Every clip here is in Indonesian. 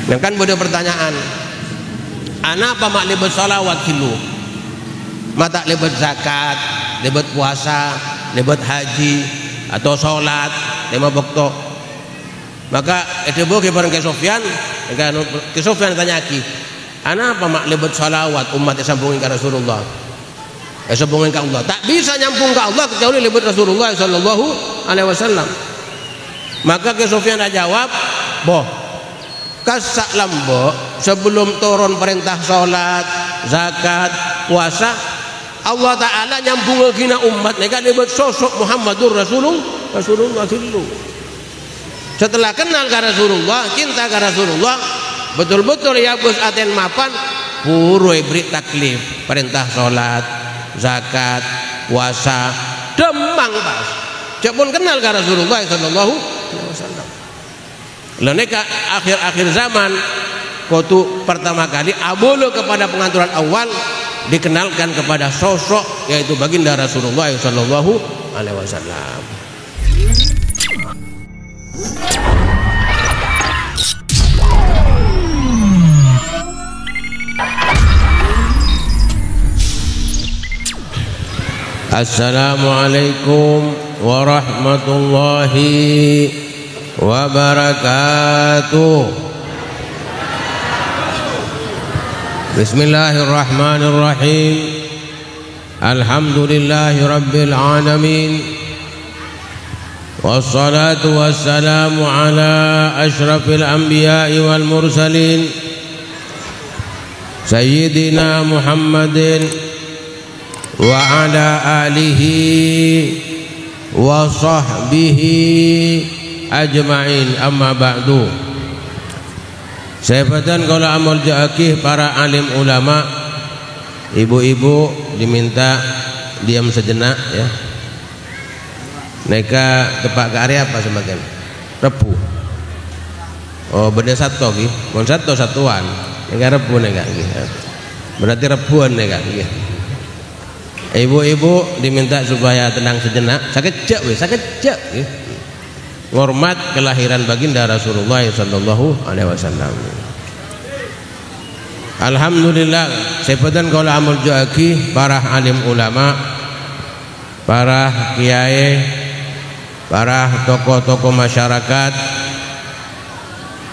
Dan kan ada pertanyaan, ana apa mak lebat salawat kilu? Mata lebat zakat, lebat puasa, lebat haji atau sholat 5 waktu. Maka itu boleh bareng ke Sofyan, ke Sofyan tanya ki, ana apa mak lebat salawat umat yang sambungin ke Rasulullah? Sambungin ke Allah. Tak bisa nyambung ke Allah kecuali lebat Rasulullah sallallahu alaihi wasallam. Maka ke Sofyan jawab, boh kasak lambo sebelum turun perintah sholat, zakat, puasa, Allah Ta'ala nyambung gina umat mereka lebat sosok Muhammadur Rasulullah dulu. Setelah kenal ke Rasulullah, cinta ke Rasulullah, betul-betul ya bos aten mapan purui beri taklif perintah sholat, zakat, puasa, demang pas. Cak pun kenal ke Rasulullah sallallahu alaihi wasallam. Leneka akhir-akhir zaman kotu pertama kali abulu kepada pengaturan awal dikenalkan kepada sosok yaitu baginda Rasulullah sallallahu alaihi wasallam. Assalamualaikum warahmatullahi wabarakatuh. Bismillahirrahmanirrahim. Alhamdulillahi rabbil alamin. Wassalatu wassalamu ala asyrafil anbiya'i wal mursalin Sayyidina Muhammadin wa ala alihi wa sahbihi ajma'in, amma ba'du. Sahabatan kalau amal ja'akih para alim ulama, ibu-ibu diminta diam sejenak ya. Neka tepak ke area apa semakin repu. Oh beda satu ki, mon satu satuan. Neka repu neka ki. Berarti rebuan neka ki. Ibu-ibu diminta supaya tenang sejenak, sakejak weh, sakejak ya. Hormat kelahiran baginda Rasulullah sallallahu alaihi wasallam. Alhamdulillah, sepedan kalau amal joaki para alim ulama, para kiai, para tokoh-tokoh masyarakat,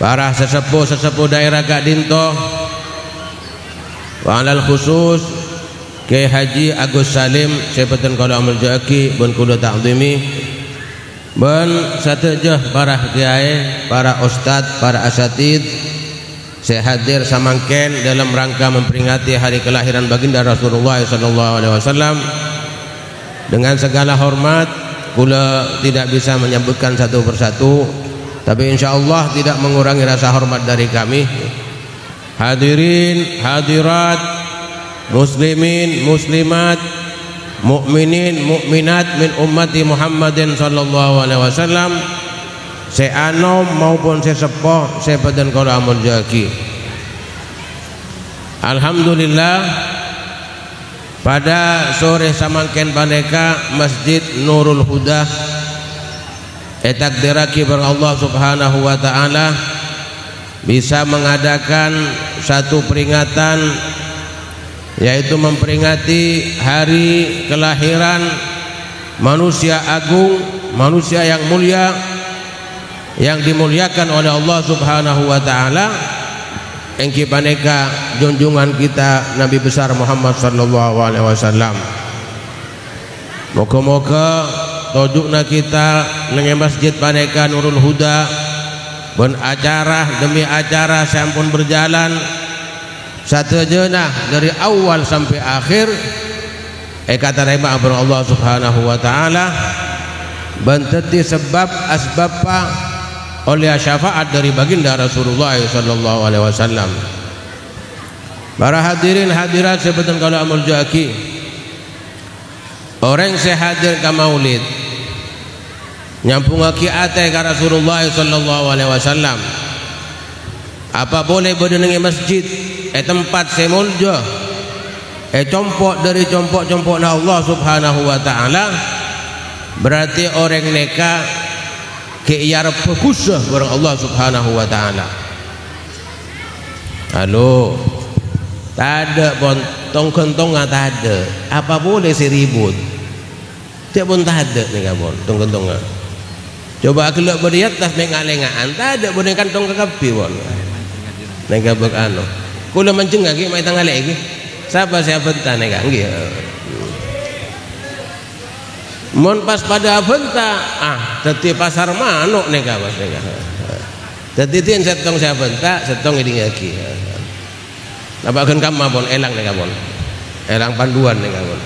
para sesepuh-sesepuh daerah Kak Dinto, wa alal khusus Kiai Haji Agus Salim sepedan kalau amal joaki bun kudu ta'zimi, ben satejah para kiai, para ustad, para asatid saya hadir samangken dalam rangka memperingati hari kelahiran baginda Rasulullah sallallahu alaihi wasallam. Dengan segala hormat, kula tidak bisa menyebutkan satu persatu, tapi insyaallah tidak mengurangi rasa hormat dari kami. Hadirin, hadirat, muslimin, muslimat, mukminin, mukminat min ummati Muhammadin sallallahu alaihi wasallam, seanom maupun sesepuh sepadan kala amun jaki. Alhamdulillah pada sore samangken paneka Masjid Nurul Huda etakdiraki ber Allah Subhanahu wa taala bisa mengadakan satu peringatan, yaitu memperingati hari kelahiran manusia agung, manusia yang mulia, yang dimuliakan oleh Allah Subhanahu wa taala, engki paneka junjungan kita Nabi besar Muhammad sallallahu alaihi wasallam. Moga-moga tojukna kita nang masjid paneka Nurul Huda ben acara demi acara sampun berjalan satejana dari awal sampai akhir kata rema Allah Subhanahu wa taala bantati sebab asbab oleh syafaat dari baginda Rasulullah sallallahu alaihi wasallam. Para hadirin hadirat sebetul kalau amal jaki, orang saya hadir ke maulid nyampung aki ate ke Rasulullah sallallahu alaihi wasallam, apa boleh berdengi masjid tempat semuljo compok dari compok-compok Allah Subhanahu wa taala, berarti orang neka ke iar pekusah barang Allah Subhanahu wa taala. Halo, tak ada pun tong-kentong nggak tak ada. Apa boleh si ribut? Dia pun tak ada nih kabon tong-kentong. Coba kelak beri atas mengalengaan, tak ada boleh kantong kekapi pun. Nega berano. Kula mancing lagi, mai tanggal lagi. Siapa benta nega, nggih. Mon pas pada benta, teti pasar manuk nega mas nega. Teti tien setong saya benta, setong ini lagi. Nabakan kamma pun elang nega pun, elang panduan nega pun.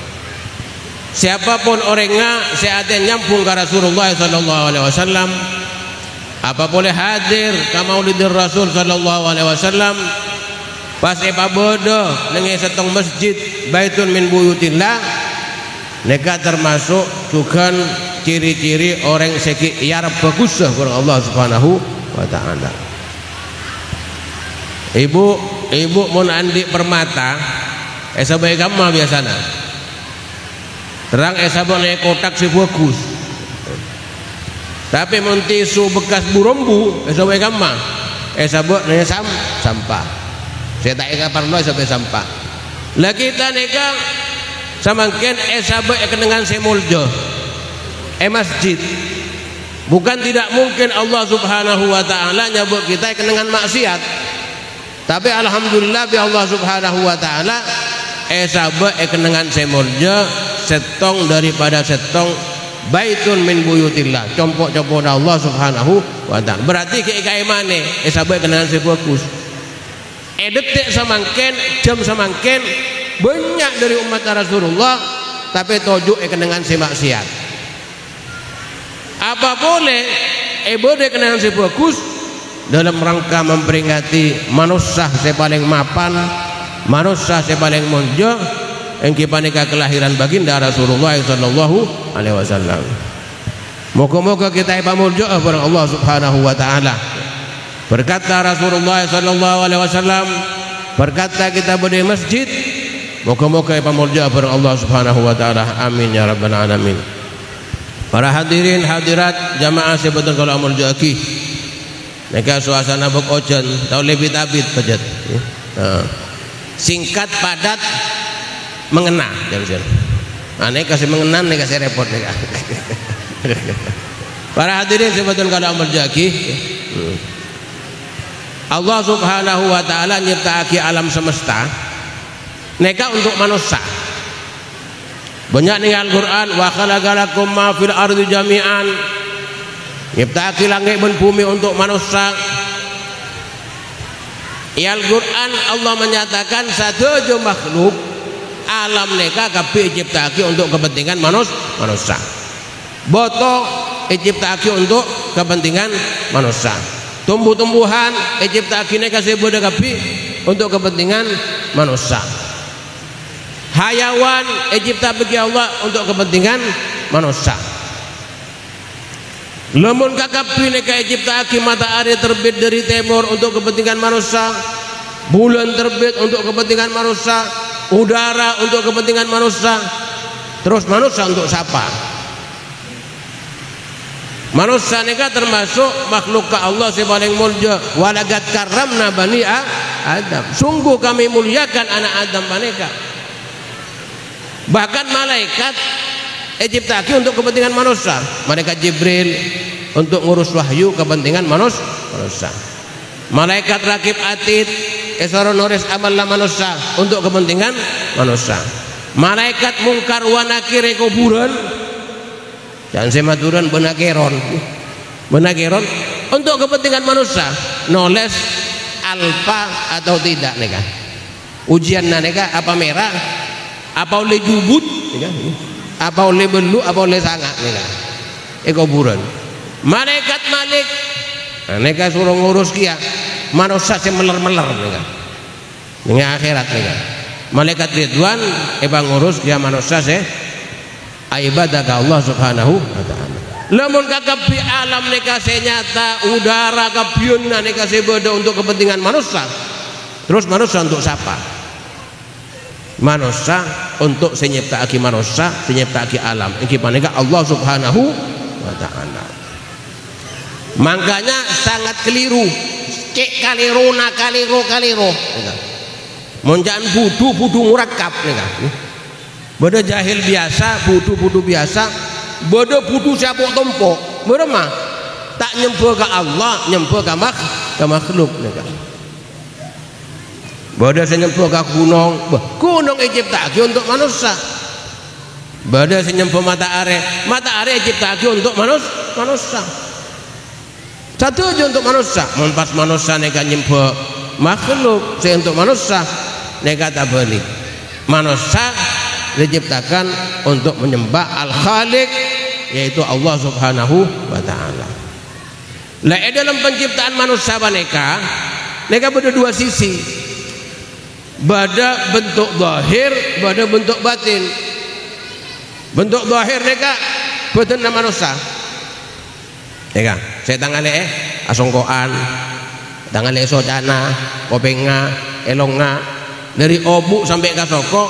Siapapun orangnya, seaten nyampung ke Rasulullah sallallahu alaihi wasallam, apa boleh hadir ke Maulidir Rasul sallallahu alaihi wasallam. Pas epa bodoh nengi setong masjid baitun min buyutillah, neka termasuk juga ciri-ciri orang seki yarab bagus kepada Allah Subhanahu wa taala. Ibu mun andi permata esa bae gamma biasana. Terang esa bae kotak si bagus. Tapi mun tisu bekas burombu esa bae gamma. Esa bae sampah. Saya tak ingat pernah sampai sampah. Lah kita neka samangken sabe dengan semuljo masjid. Bukan tidak mungkin Allah Subhanahu wa taala nyabut kita dengan maksiat. Tapi alhamdulillah bi Allah Subhanahu wa taala sabe dengan semuljo setong daripada setong baitun min buyutillah. Compok-compok Allah Subhanahu wa taala. Berarti kayak mane sabe dengan sefokus. Detik samangken, jam samangken banyak dari umat Rasulullah tapi tojuk dengan semaksiat. Apa boleh boleh dengan sebagus dalam rangka memperingati manusia sepaling mapan, manusia sepaling monjo yang kipanika kelahiran baginda Rasulullah sallallahu alaihi wasallam. Moga-moga kita pamuljo bareng Allah Subhanahu wa taala. Berkata Rasulullah sallallahu alaihi wasallam, berkata kita berdiri masjid, moga-moga pamulja bareng Allah Subhanahu wa taala. Amin ya rabbal alamin. Para hadirin hadirat jamaah sebetul kalau amul jaki. Neka suasana bok ojen, tau lebih tabit pejat. Singkat padat mengena jangan. Aneh kasih mengena nih kasih repot nih. Para hadirin sebetul kalau amul jaki. Allah Subhanahu wa taala nyiptaake alam semesta neka untuk manusia. Banyak ning Al-Qur'an wa khalaqalakum ma fil ardi jami'an. Nyiptaake langit dan bumi untuk manusia. Al-Qur'an Allah menyatakan satu makhluk alam neka kabeh diciptaake untuk kepentingan manusia. Boto diciptaake untuk kepentingan manusia. Tumbuh-tumbuhan diciptakan kasih bodoh kapi untuk kepentingan manusia. Hayawan diciptakan bagi Allah untuk kepentingan manusia. Lamun kakapi neka diciptakan matahari terbit dari timur untuk kepentingan manusia, bulan terbit untuk kepentingan manusia, udara untuk kepentingan manusia. Terus manusia untuk siapa? Manusia neka termasuk makhluk ke Allah sepaling mulia. Walagat karamna bani Adam. Sungguh kami muliakan anak Adam mereka. Bahkan malaikat diciptakan untuk kepentingan manusia. Malaikat Jibril untuk ngurus wahyu kepentingan manusia. Malaikat rakib atid nuris amal manusia untuk kepentingan manusia. Malaikat mungkar wa nakir kuburan. Dan sematuran benakeron untuk kepentingan manusia, noles alfa atau tidak neka. Ujian neka apa merah, apa oleh jubut, neka. Apa oleh belu, apa oleh sangat neka. Kuburan. Malaikat Malik, neka suruh ngurus kia. Manusia semeler-meler neka. Ini akhirat neka. Malaikat Ridwan, ngurus kia manusia ibadah ke Allah Subhanahu wa taala. Lamun kakapi alam neka senyata udara kapiun neka sebodo untuk kepentingan manusia. Terus manusia untuk siapa? Manusia untuk senyiptaake manusia, senyiptaake alam. Iki paneka Allah Subhanahu wa taala. Makanya sangat keliru cek kaliru na kaliru monjan budu murakab nika bodo jahil biasa budu biasa bodo budu siapa tompo bodo mah tak nyembah ke Allah nyembah ke makhluk nika bodo nyembah ke gunung diciptakan untuk manusia bodo nyembah matahari diciptakan untuk manusia satu aja untuk manusia pas manusia neka nyembah makhluk saya untuk manusia neka tak balik manusia diciptakan untuk menyembah al-khaliq yaitu Allah subhanahu wa ta'ala lah dalam penciptaan manusia neka pada dua sisi pada bentuk zahir pada bentuk batin bentuk zahir neka batin manusia neka saya tangale asongkoan tangale sojana kopenga elonga dari obu sampai ke soko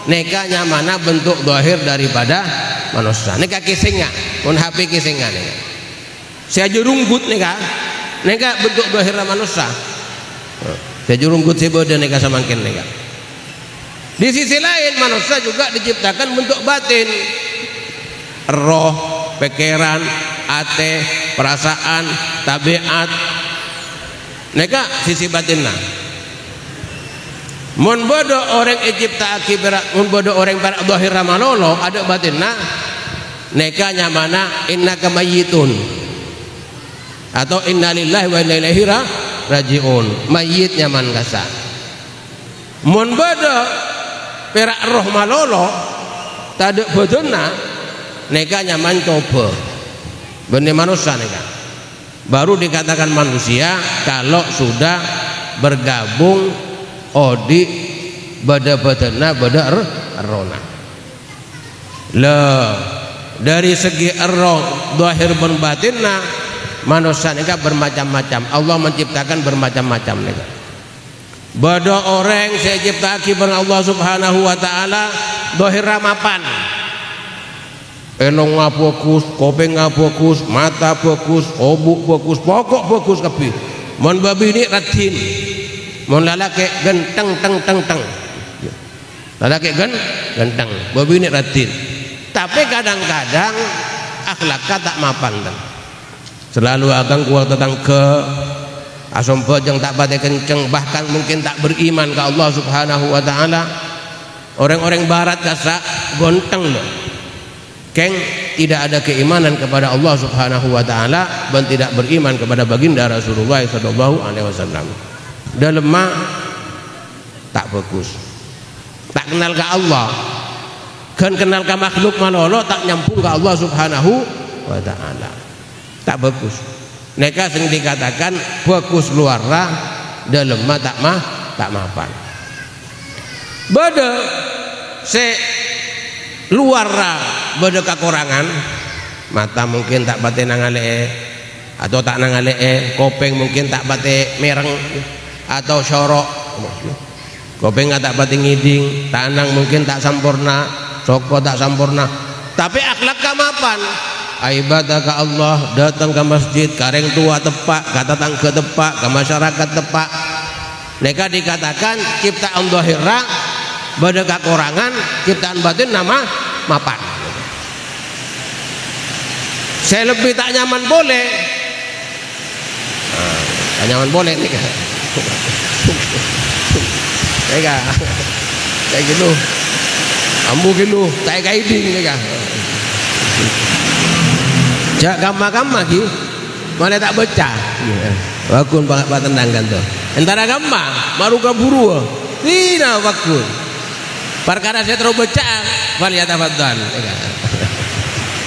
neka nyamana bentuk zahir daripada manusia neka kisingnya pun HP kisingnya neka saya jurunggut neka bentuk zahir manusia saya jurunggut seboda neka samangkin neka di sisi lain manusia juga diciptakan bentuk batin roh pikiran ate perasaan tabiat neka sisi batinna mun bodo orang Egypta akibat mun bodo orang para zahir ramalolo ada batinna neka nyamana innaka mayyitun atau innalillahi wa inna ilaihi rajiun mayyit nyaman kasa mun bodo perak roh malolo tade bodona neka nyaman coba benih manusia neka baru dikatakan manusia kalau sudah bergabung odi badana bada rona lah dari segi roh zahir dan batinna manusia neka bermacam-macam Allah menciptakan bermacam-macam neka bada orang saya cipta akibat Allah subhanahu wa ta'ala zahir mapan elong fokus, kopeng fokus, mata fokus, obuk fokus, pokok fokus kabeh. Mon babi ini radin, mon lalaki genteng teng. Lalaki genteng, babi ini radin. Tapi kadang-kadang akhlaknya tak mapan dan selalu akan kuat tentang ke asom pejeng tak pate kenceng bahkan mungkin tak beriman ke Allah subhanahu wa ta'ala. Orang-orang barat kasa gonteng loh. Keng tidak ada keimanan kepada Allah subhanahu wa ta'ala dan tidak beriman kepada baginda Rasulullah sallallahu alaihi wasallam dan lemah tak fokus tak kenal ke Allah kan kenal ke makhluk malolo tak nyampung ke Allah subhanahu wa ta'ala tak fokus neka sing dikatakan fokus luarlah dan lemah tak mapan bada se luar beda kekurangan mata mungkin tak bate nangale atau tak nangale kopeng mungkin tak bate mereng atau sorok kopeng tak bate ngiding tanang mungkin tak sampurna soko tak sampurna tapi akhlak kamapan ibadah ke Allah datang ke masjid kareng tua tepak kata tang ke tepak ke masyarakat tepak mereka dikatakan ciptaan zahira beda kekurangan ciptaan batin nama mapan saya lebih tak nyaman boleh tak nyaman boleh nih kayak gitu ambu gitu tak kaiding nih kah jak gamma gitu mana tak baca wakun pak tendang kan tuh antara gamma baru kaburu tidak wakun perkara saya terus baca waliya tafadhal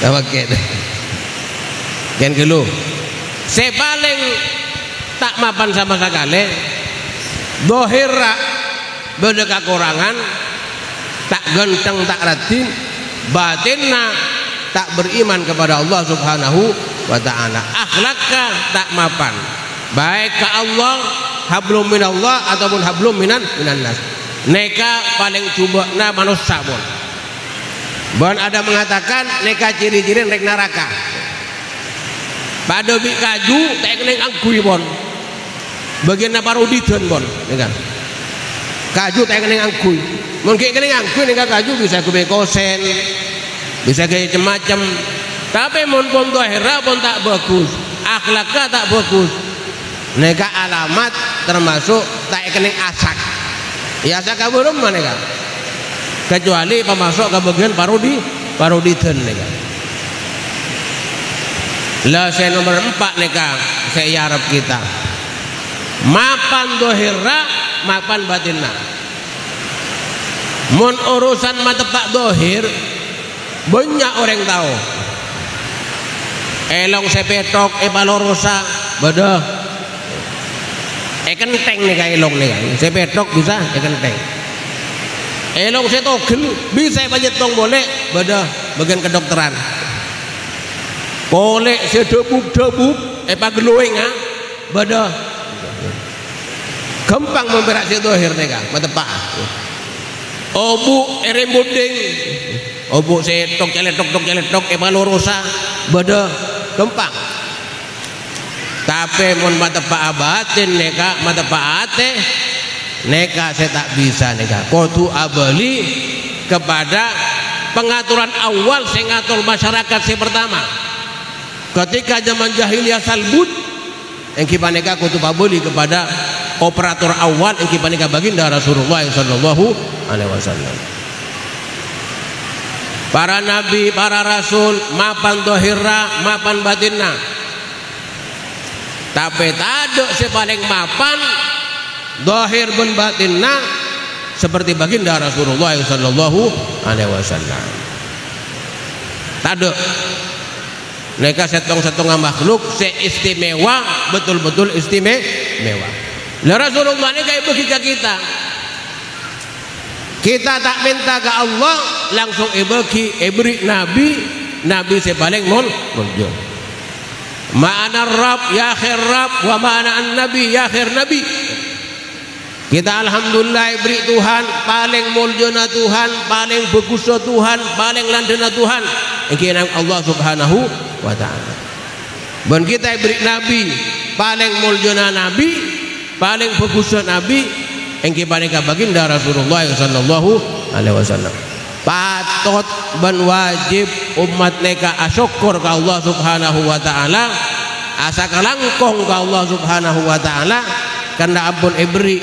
tawakkil kan gitu saya paling tak mapan sama sekali dohira beda kekurangan tak genteng tak ratin batinna tak beriman kepada Allah subhanahu wa ta'ala akhlaknya tak mapan baik ke Allah hablum minallah ataupun hablum minan nas neka paling coba na manusia pun ban ada mengatakan neka ciri-ciri rek neraka pada bi kaju tak neng angkui pun bagian parodidan pun nika kaju tak kena angkui mungkin kena angkui nika kaju bisa ke kosen bisa ke macam-macam tapi pun dohira pun tak bagus akhlaknya tak bagus nika alamat termasuk tak kena asak ya asak kaburum mana nika kecuali pemasuk ke bagian parodidan nika lah saya nomor 4 nika saya harap kita mapan dohira mapan batinna mun urusan matepak dohir banyak orang tahu elong sepetok palorosa beda kenteng nih kayak elong nih sepetok bisa kenteng elong setogel bisa panjetong boleh beda bagian kedokteran boleh sedebuk-debuk pageloing beda gampang memberak si dohir nih kak matepak obu rembuding obu setok celetok palorosa beda gampang tapi mun matepak batin neka matepak ate neka saya tak bisa neka kudu abali kepada pengaturan awal saya ngatur masyarakat saya pertama ketika zaman jahiliyah salbut yang kita neka kudu abali kepada operator awal yang kita neka baginda Rasulullah sallallahu alaihi wasallam para nabi, para rasul mapan dohira, mapan batinna tapi taduk si paling mapan dohir ben batinna seperti baginda Rasulullah sallallahu alaihi wasallam taduk mereka setong-setong makhluk seistimewa betul-betul istimewa lah Rasulullah ini kayak begitu kita tak minta ke Allah langsung ibri nabi sepaling muncul ma'ana Rabb ya akhir Rabb wa ma'ana an-nabi ya akhir nabi kita alhamdulillah ibri Tuhan paling muljana Tuhan paling bagus Tuhan paling landana Tuhan yang Allah subhanahu wa ta'ala dan kita ibri nabi paling muljana nabi paling bagus nabi yang kita baginda Rasulullah sallallahu alaihi wasallam patut dan wajib umat neka asyukur ke Allah subhanahu wa ta'ala asa kalangkong ke Allah subhanahu wa ta'ala karena ampun ibri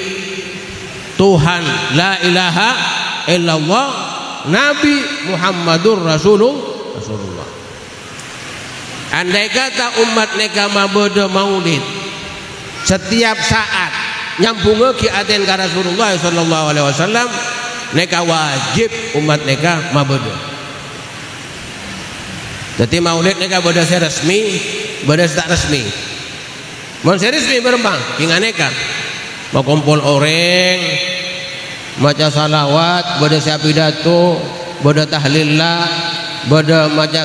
Tuhan la ilaha illallah Nabi Muhammadur Rasulullah andai kata umat neka mabodo maulid setiap saat nyambung ke aten ka Rasulullah sallallahu alaihi wasallam neka wajib umat neka mabodo jadi maulid neka bodo resmi bodo tak resmi mun resmi berembang hingga neka mau kumpul orang maca salawat bodo sia pidato bodo tahlillah bodo maca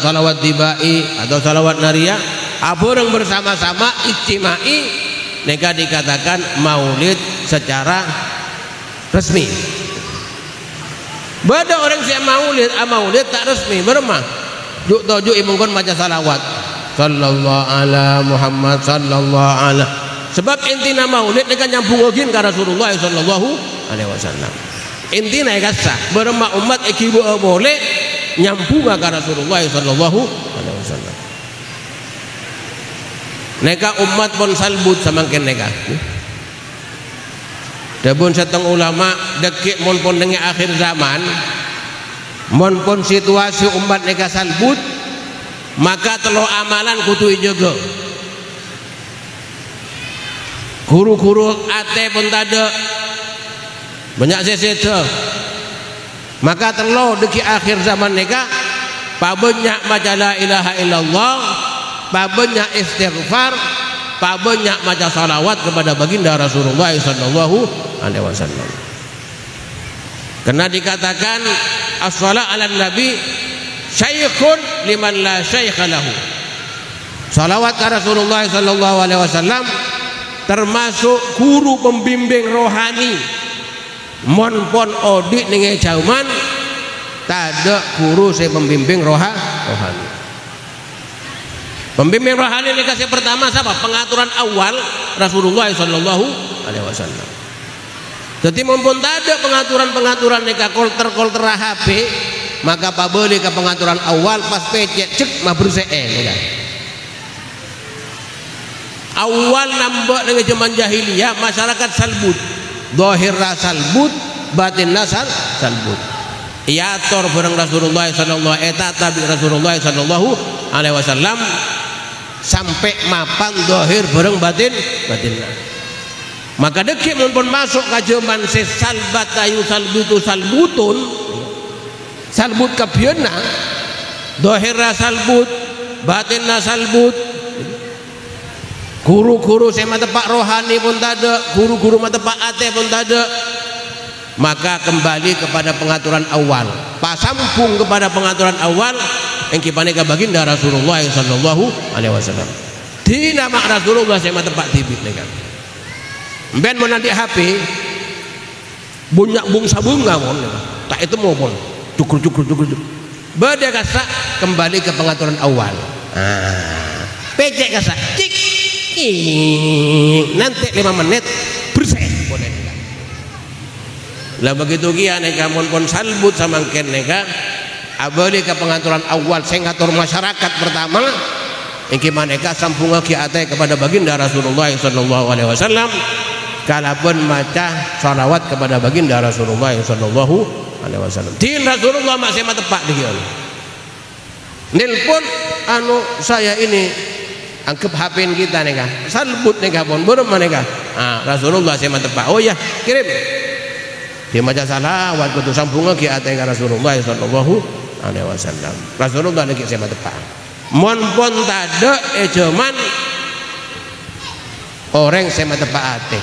salawat dibai atau salawat nariyah aboreng bersama-sama ijtimai neka dikatakan maulid secara resmi bada orang siap maulid tak resmi bermah juk tojuk imungkon maca salawat sallallahu ala Muhammad sallallahu ala sebab intina maulid neka nyambungin ke Rasulullah sallallahu alaihi wasallam intina kasa bermah umat ikibu boleh nyambung ke Rasulullah sallallahu alaihi wasallam neka umat pun salbut samangken neka dabun seteng ulama dekik mon pun dengan akhir zaman mon pun situasi umat neka salbut maka telo amalan kudu ijaga guru-guru ate pun tada banyak seseda maka telo dekik akhir zaman neka pabanyak maca la ilaha illallah pabanyak istighfar pabanyak maca salawat kepada baginda Rasulullah sallallahu alaihi wasallam karena dikatakan as-salat ala nabi syaikhun liman la syaikha lahu salawat ke Rasulullah sallallahu alaihi wasallam termasuk guru pembimbing rohani mon pon odik ning jauman tada guru saya pembimbing rohani Pembimbing rohani nikah yang pertama siapa? Pengaturan awal Rasulullah sallallahu alaihi wasallam. Jadi mumpun tak ada pengaturan nikah kolter HP, maka pabeli ke pengaturan awal pas pecek cek mah bersee nikah. Awal nambah dengan zaman jahiliyah masyarakat salbut, zahir salbut, batin salbut. Iator bareng Rasulullah sallallahu tabi Rasulullah sallallahu alaihi wasallam sampai mapan zahir bareng batin. Maka dekik mumpun masuk ke zaman salbat ayu salbutun salbut kapiana zahir salbut, batin salbut. Guru-guru saya mata pak rohani pun tak ada, guru-guru mata pak ate pun tak ada. Maka kembali kepada pengaturan awal, pasambung kepada pengaturan awal yang kipanika baginda Rasulullah sallallahu alaihi wasallam. Di nama Rasulullah saya mata pak tibit nih kan. Ben mau nanti HP bunyak bungsa bunga pun tak itu mau pun cukur. Beda kasak kembali ke pengaturan awal. Pecek kasak cik. Nanti 5 menit bersih boleh. Lah begitu kia neka pun salbut sama ken neka abadi ke pengaturan awal saya ngatur masyarakat pertama yang gimana neka sambung ki ate kepada baginda Rasulullah sallallahu alaihi wasallam kalaupun maca salawat kepada baginda Rasulullah sallallahu alaihi wasallam. Din Rasulullah masih tepat dia. Nelpon saya ini angkep HP kita nih kah salbut nih kah pun belum mana kah Rasulullah saya mantep oh ya kirim dia maca salawat kudu sambung lagi ate Rasulullah sallallahu alaihi wasallam. Rasulullah lagi saya mantep mon pun tada cuman orang saya mantep ate.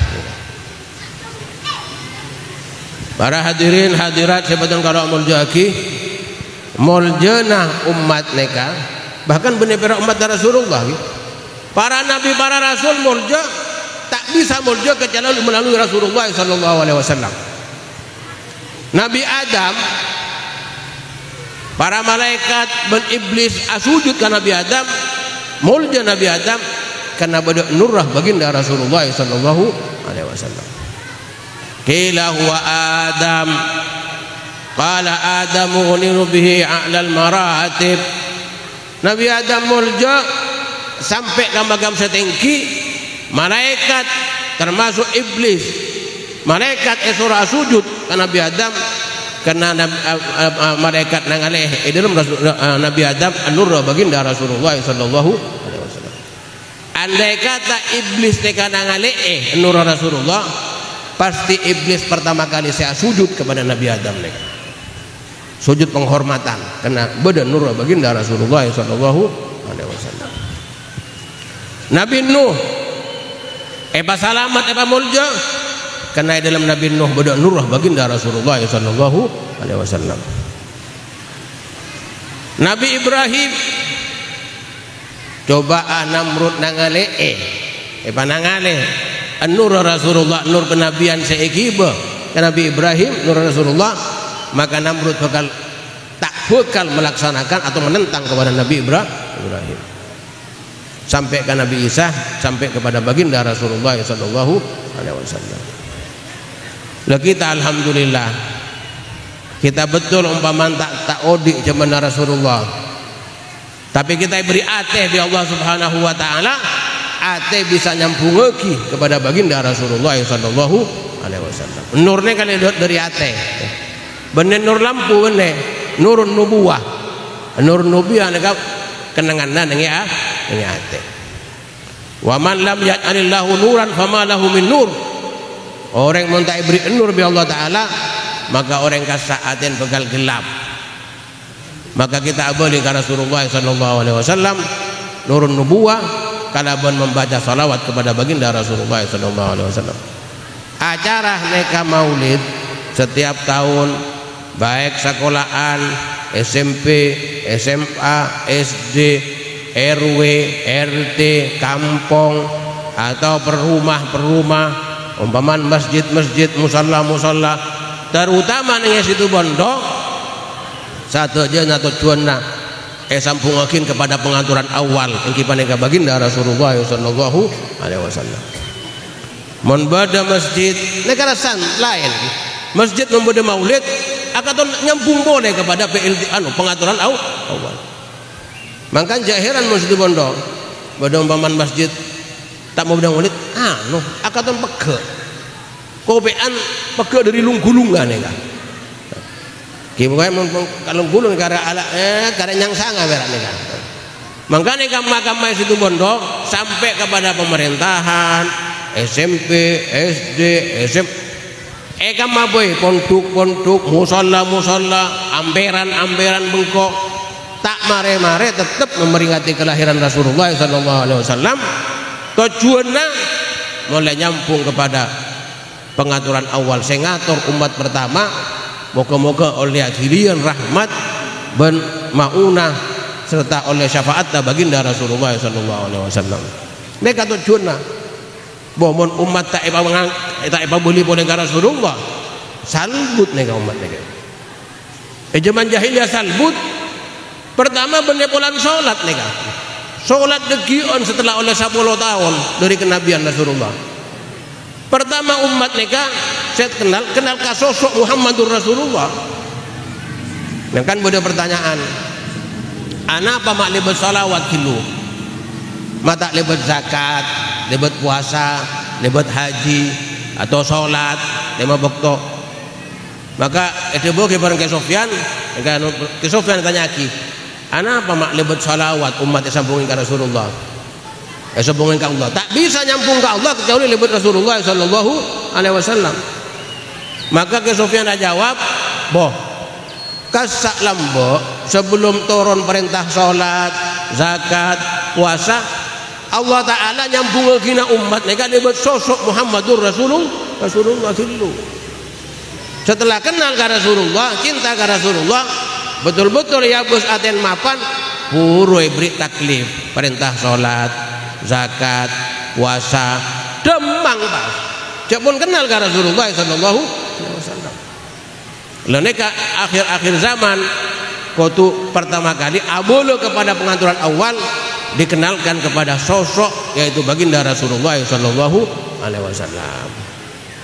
Para hadirin hadirat sebetulnya kalau muljaki muljana umat neka bahkan benar-benar umat Rasulullah para nabi para rasul mulja tak bisa mulja kecuali melalui Rasulullah sallallahu alaihi wasallam. Nabi Adam para malaikat ben iblis asujud ke Nabi Adam mulja Nabi Adam karena bada nurah baginda Rasulullah sallallahu alaihi wasallam. Qila huwa Adam qala Adamu uniru bihi a'lal maratib. Nabi Adam mulja sampai ke magam setinggi malaikat termasuk iblis malaikat surah sujud ke Nabi Adam karena malaikat nangaleh dalam Nabi Adam an-nur baginda Rasulullah sallallahu alaihi wasallam. Andai kata iblis teka nangaleh nur Rasulullah pasti iblis pertama kali saya sujud kepada Nabi Adam nih. Sujud penghormatan karena beda nur baginda Rasulullah sallallahu alaihi wasallam. Nabi Nuh salamat mulja karena dalam Nabi Nuh beda nurah baginda Rasulullah sallallahu alaihi wasallam. Nabi Ibrahim coba Namrud nangale nangale nur Rasulullah nur kenabian seikiba ke Nabi Ibrahim nur Rasulullah maka Namrud bakal melaksanakan atau menentang kepada Nabi Ibrahim sampai ke Nabi Isa sampai kepada baginda Rasulullah sallallahu alaihi wasallam. Lah kita alhamdulillah kita betul umpama tak odik zaman Rasulullah tapi kita beri ate di Allah Subhanahu wa taala ate bisa nyambung lagi kepada baginda Rasulullah sallallahu alaihi wasallam. Nurnya kali dari ate bener nur lampu bener nurun nubuwah nur nubuwah nek kenangan nang ya ate. Wa man lam yaj'alillahu nuran fama lahu min nur. Orang yang tak beri nur bi Allah taala maka orang kasaaten bakal gelap. Maka kita abadi ke Rasulullah sallallahu alaihi wasallam nurun nubuwah kalaban membaca salawat kepada baginda Rasulullah sallallahu alaihi wasallam. Acara neka maulid setiap tahun baik sekolahan SMP, SMA, SD, RW, RT, kampung atau perumah umpaman masjid-masjid, musalla terutama nih situ Bondo satu aja tujuannya sampungakin kepada pengaturan awal yang kipaneka baginda Rasulullah sallallahu alaihi wasallam. Mun bada masjid negara san lain. Masjid membeda maulid akan nyambung boleh kepada pengaturan awal. Maka jahiran masjid bondo pada umpaman masjid tak mau beda maulid akan peke kobean peke dari lung-gulungan ya kan. Kibukan kalau gulung karena yang sangat berat nih kan. Makanya kamar-kamar situ bondo sampai kepada pemerintahan, SMP, SD, SMP. Kamar boy pondok, musalla, amberan bengkok tak mare-mare tetap memperingati kelahiran Rasulullah sallallahu alaihi wasallam. Tujuannya mulai nyampung kepada pengaturan awal sengator umat pertama. Moga-moga oleh akhirian rahmat ben maunah serta oleh syafaat baginda Rasulullah sallallahu alaihi wasallam. Mereka tujuanna bahwa umat tak boleh boleh Rasulullah salbut nega umat nega. Zaman jahiliyah salbut pertama benepolan salat nega. Salat degion setelah oleh 10 tahun dari kenabian Rasulullah. Pertama umat nega saya kenal ka sosok Muhammadur Rasulullah. Nah kan ada pertanyaan. Ana apa mak lebat salawat kilu? Mata lebat zakat, lebat puasa, lebat haji atau salat, lima waktu. Maka itu boleh bareng ke Sofyan tanya ki. Ana apa mak lebat salawat umat yang sambungin ke Rasulullah? Sambungin ke Allah. Tak bisa nyambung ke Allah kecuali lebat Rasulullah sallallahu alaihi wasallam. Maka ke Sofyan jawab, boh kasak lambo sebelum turun perintah salat, zakat, puasa, Allah Ta'ala nyambung gina umat mereka lebat sosok Muhammadur Rasulullah dulu. Setelah kenal ke Rasulullah, cinta ke Rasulullah, betul-betul ya bos aten mapan puroi beri taklif perintah salat, zakat, puasa, demang pas. Cak pun kenal ke Rasulullah sallallahu alaihi wasallam. Leneka akhir-akhir zaman kotu pertama kali abolo kepada pengaturan awal dikenalkan kepada sosok yaitu baginda Rasulullah sallallahu alaihi wasallam.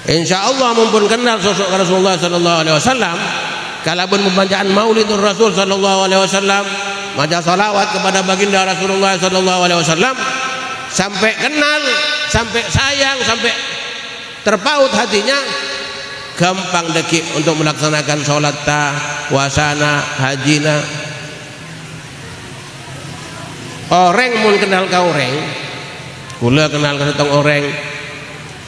Insyaallah mumpun kenal sosok Rasulullah sallallahu alaihi wasallam kalaupun pembacaan Maulidur Rasul sallallahu alaihi wasallam, maca salawat kepada baginda Rasulullah sallallahu alaihi wasallam sampai kenal, sampai sayang, sampai terpaut hatinya, gampang dekik untuk melaksanakan sholat puasana, hajina. Orang mun kenal ka orang, kula kenal ka tong orang,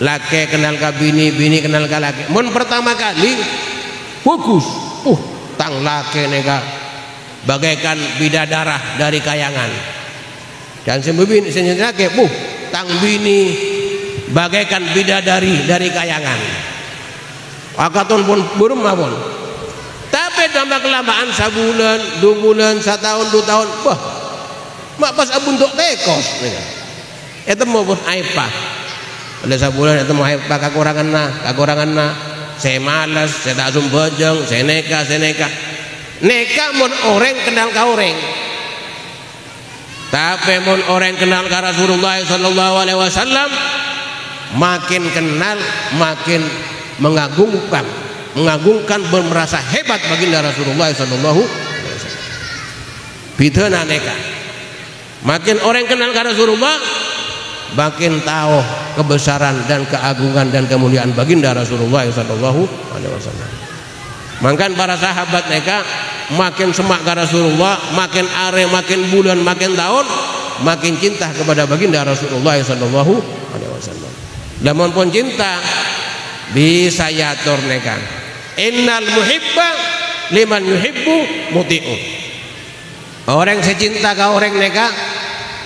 laki kenal ka bini, bini kenal ka laki. Mun pertama kali bagus, tang laki nega bagaikan bidadarah dari kayangan. Dan sembubin senjata laki, tang bini bagaikan bidadari dari kayangan. Akaton pun burung mawon. Tapi tambah kelamaan sebulan, 2 bulan, 1 tahun, 2 tahun, mak pas abun tok tekos. Itu mau pun aipa. Ada sebulan itu mau aipa kakurangan na. Saya malas, saya tak sumbojong, saya neka. Neka mun orang kenal ka orang. Tapi mun orang kenal ka Rasulullah sallallahu alaihi wasallam, makin kenal makin mengagungkan merasa hebat baginda Rasulullah sallallahu alaihi wasallam. Bidana neka. Makin orang kenal ke Rasulullah, makin tahu kebesaran dan keagungan dan kemuliaan baginda Rasulullah sallallahu alaihi wasallam. Maka para sahabat mereka makin semak ke Rasulullah, makin are, makin bulan, makin tahun, makin cinta kepada baginda Rasulullah sallallahu alaihi wasallam. Lamun pun cinta bisa yatur neka. Innal muhibba liman yuhibbu muti'u. Orang secinta ke orang neka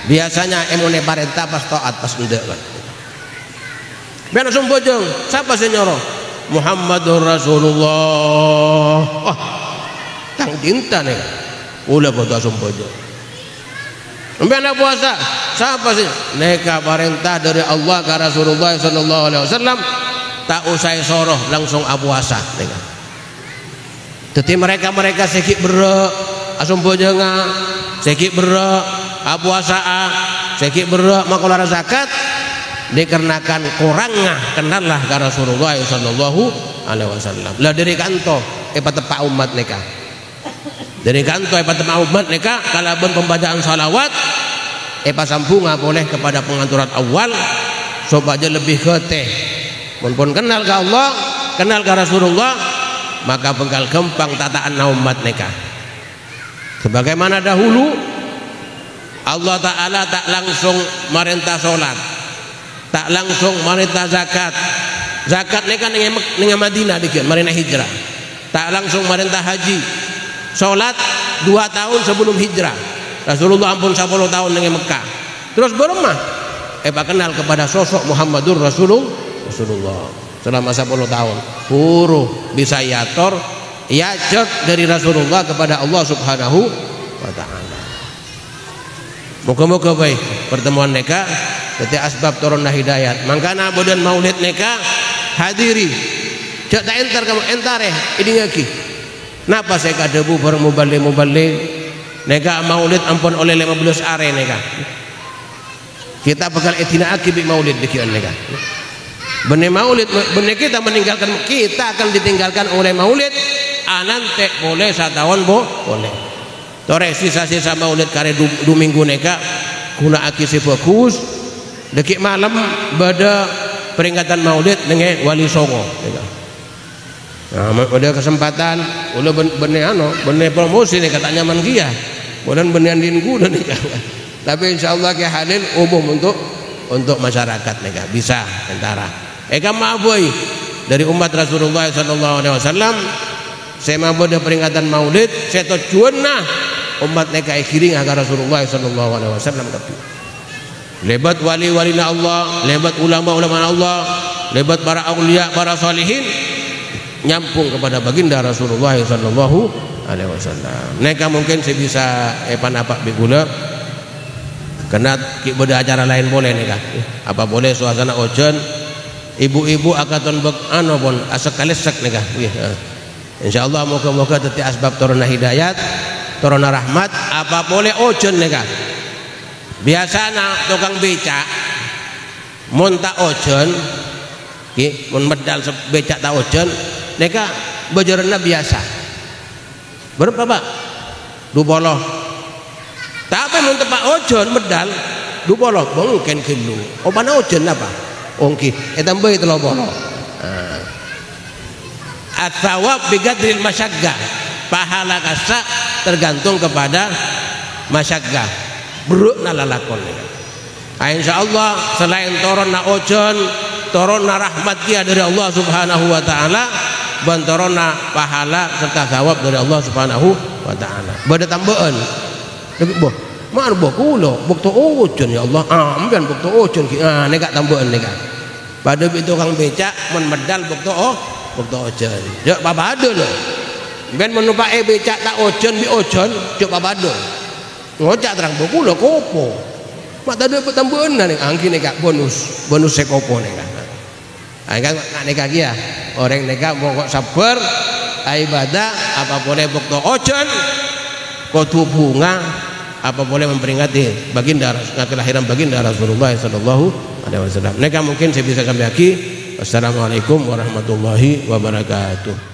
biasanya emone parenta pas taat pas ndek kan. Ben langsung bojong, siapa sih nyoro? Muhammadur Rasulullah. Tang cinta neka. Ulah bodo langsung bojong. Ben puasa, siapa sih? Neka parenta dari Allah ke Rasulullah sallallahu alaihi wasallam. Tak usah soroh langsung puasa neka. Jadi mereka sedikit asumpo jenga sekik berak puasa sekik berak makolara zakat dikarenakan kurangnya kenallah ke Rasulullah sallallahu alaihi wasallam. Lah dari kanto tepak umat neka. Dari kanto tepak umat neka kalaban pembacaan salawat sambunga boleh kepada pengaturan awal supaya lebih keteh. Mun kenal ke Allah, kenal ke Rasulullah, maka bakal gampang tataan umat neka. Sebagaimana dahulu Allah Ta'ala tak langsung merintah sholat, tak langsung merintah zakat. Zakat neka dengan Madinah dikit merintah hijrah. Tak langsung merintah haji. Sholat 2 tahun sebelum hijrah. Rasulullah ampun 10 tahun dengan Mekah. Terus beremah kenal kepada sosok Muhammadur Rasulullah selama 10 tahun. Huruh bisa yator yajak dari Rasulullah kepada Allah Subhanahu wa ta'ala. Moga-moga baik pertemuan neka ketika asbab turunna hidayat. Mangkana bodan maulid neka hadiri. Cak tak entar kamu entare ini ngaki. Napa saya kadebu bareng mubalik neka maulid ampun oleh 15 are neka. Kita bakal etina akibik maulid dikian neka. Benih maulid benih kita meninggalkan, kita akan ditinggalkan oleh maulid anante boleh 1 tahun boleh. Tore sisa-sisa maulid kare 2 minggu neka guna akisi fokus dekik malam pada peringatan maulid dengan wali songo neka. Nah, ada kesempatan ulah benih promosi neka tak nyaman kia. Bukan benih andinku dan neka. Tapi insyaallah ke halil umum untuk masyarakat neka bisa antara maboy dari umat Rasulullah sallallahu alaihi wasallam saya maboy peringatan maulid saya tujuanna umat neka kiring agar Rasulullah sallallahu alaihi wasallam tapi lebat wali-walina Allah, lebat ulama-ulama Allah, lebat para aulia, para salihin nyampung kepada baginda Rasulullah sallallahu alaihi wasallam. Neka mungkin saya bisa panapak bigula karena pada acara lain boleh neka. Apa boleh suasana ojen ibu-ibu akaton bek pun asekalisek neka. Insyaallah moga-moga teti asbab turunna hidayat, turunna rahmat apa boleh ojen neka. Biasana tukang becak mun tak ojen mun medal becak tak ojen neka bajarna biasa. Berapa Pak? 20. Tapi mun tepak ojen medal 20 mungkin kilo. Opana ojen apa? Ongki tambah 30. At-thawab biqadril masyaggah. Pahala kasa tergantung kepada masyaggah. Berukna lalakon. Insyaallah selain toronna ojen, toronna rahmat kia dari Allah Subhanahu wa taala, bantoronna pahala serta thawab dari Allah Subhanahu wa taala. Bada tambahan. Tapi boh, mana boh kulo, bukto ojen ya Allah. Ambian bukto ojen ki. Neka tambahan neka. Pada tukang becak men medal bukto ojen. Jok babado lho. Ben menupake becak tak ojen bi ojen, jok babado. Ngocak terang boh kulo kopo. Mak tadi tambahan nek angki neka bonus sekopo neka. Kan neka kia. Orang neka mau kok sabar ibadah apa boleh bukto ojen kotu bunga apa boleh memperingati baginda kelahiran baginda Rasulullah sallallahu alaihi wasallam. Neka mungkin saya bisa sampai aquí. Wassalamualaikum warahmatullahi wabarakatuh.